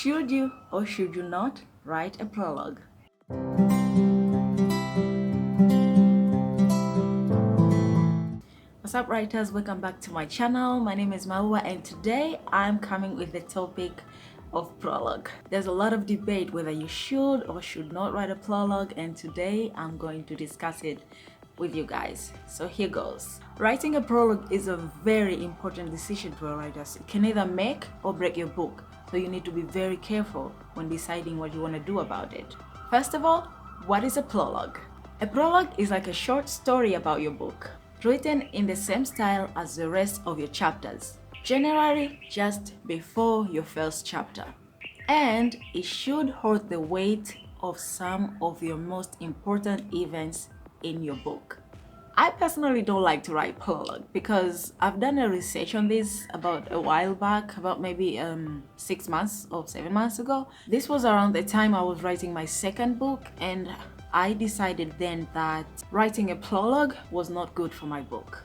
Should you or should you not write a prologue? What's up, writers? Welcome back to my channel. My name is Maua and today I'm coming with the topic of prologue. There's a lot of debate whether you should or should not write a prologue, and today I'm going to discuss it with you guys. So here goes. Writing a prologue is a very important decision for writers. It can either make or break your book, so you need to be very careful when deciding what you want to do about it. First of all, what is a prologue? A prologue is like a short story about your book, written in the same style as the rest of your chapters, generally just before your first chapter. And it should hold the weight of some of your most important events in your book. I personally don't like to write prologue because I've done a research on this about a while back, about maybe 6 months or 7 months ago. This was around the time I was writing my second book, and I decided then that writing a prologue was not good for my book.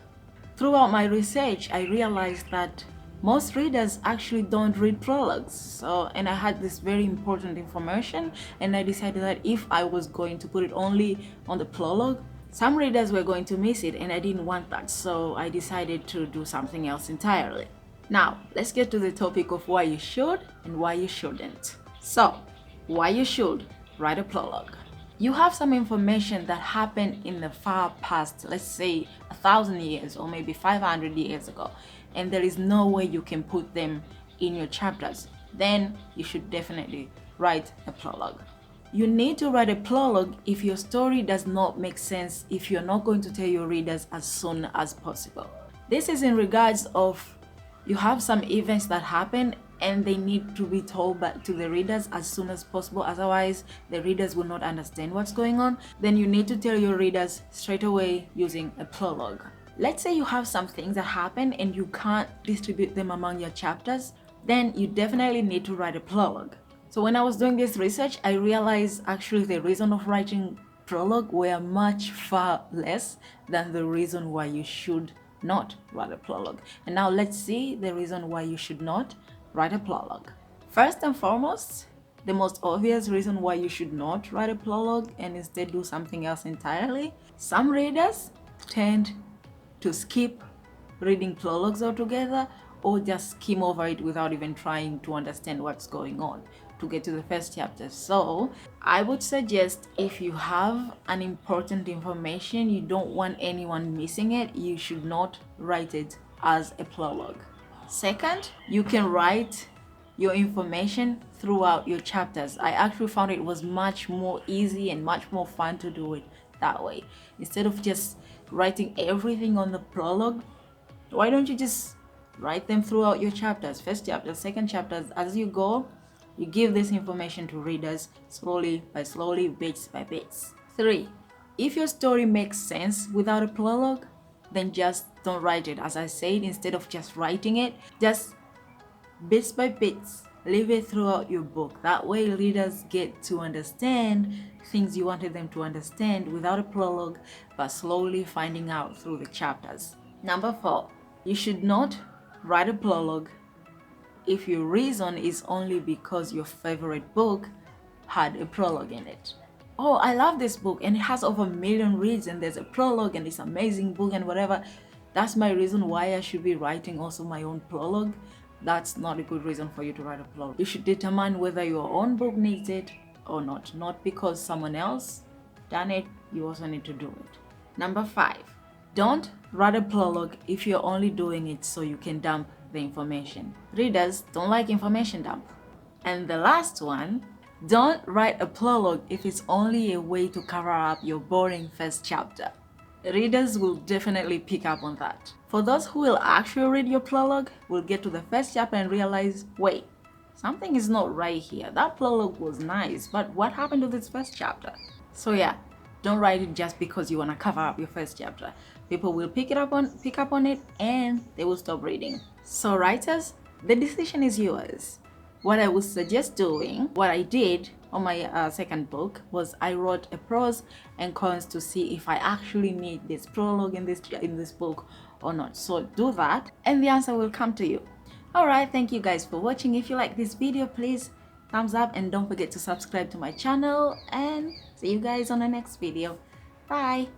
Throughout my research, I realized that most readers actually don't read prologues. And I had this very important information, and I decided that if I was going to put it only on the prologue, some readers were going to miss it, and I didn't want that. So I decided to do something else entirely. Now, let's get to the topic of why you should and why you shouldn't. So, why you should write a prologue. You have some information that happened in the far past, let's say 1,000 years or maybe 500 years ago, and there is no way you can put them in your chapters. Then you should definitely write a prologue. You need to write a prologue if your story does not make sense, if you're not going to tell your readers as soon as possible. This is in regards of you have some events that happen and they need to be told back to the readers as soon as possible, otherwise the readers will not understand what's going on. Then you need to tell your readers straight away using a prologue. Let's say you have some things that happen and you can't distribute them among your chapters, then you definitely need to write a prologue. So when I was doing this research, I realized actually the reason of writing prologue were much far less than the reason why you should not write a prologue. And now let's see the reason why you should not write a prologue. First and foremost, the most obvious reason why you should not write a prologue and instead do something else entirely. Some readers tend to skip reading prologues altogether, or just skim over it without even trying to understand what's going on to get to the first chapter. So I would suggest, if you have an important information, you don't want anyone missing it, you should not write it as a prologue. Second, you can write your information throughout your chapters. I actually found it was much more easy and much more fun to do it that way. Instead of just writing everything on the prologue, why don't you just write them throughout your chapters? First chapter, second chapters, as you go, you give this information to readers slowly by slowly, bits by bits. 3. If your story makes sense without a prologue, then just don't write it. As I said, instead of just writing it, just bits by bits, leave it throughout your book. That way readers get to understand things you wanted them to understand without a prologue, but slowly finding out through the chapters. Number 4, you should not write a prologue if your reason is only because your favorite book had a prologue in it. Oh, I love this book and it has over 1 million reads and there's a prologue and it's an amazing book and whatever. That's my reason why I should be writing also my own prologue. That's not a good reason for you to write a prologue. You should determine whether your own book needs it or not. Not because someone else done it, you also need to do it. Number 5, don't write a prologue if you're only doing it so you can dump the information. Readers don't like information dump. And the last one, don't write a prologue if it's only a way to cover up your boring first chapter. Readers will definitely pick up on that. For those who will actually read your prologue, will get to the first chapter and realize, wait, something is not right here. That prologue was nice, but what happened to this first chapter? So yeah, don't write it just because you want to cover up your first chapter. People will pick up on it and they will stop reading. So writers, the decision is yours. What I would suggest doing, what I did on my second book, was I wrote a pros and cons to see if I actually need this prologue in this book or not. So do that and the answer will come to you. Alright, thank you guys for watching. If you like this video, please thumbs up, and don't forget to subscribe to my channel, and see you guys on the next video. Bye.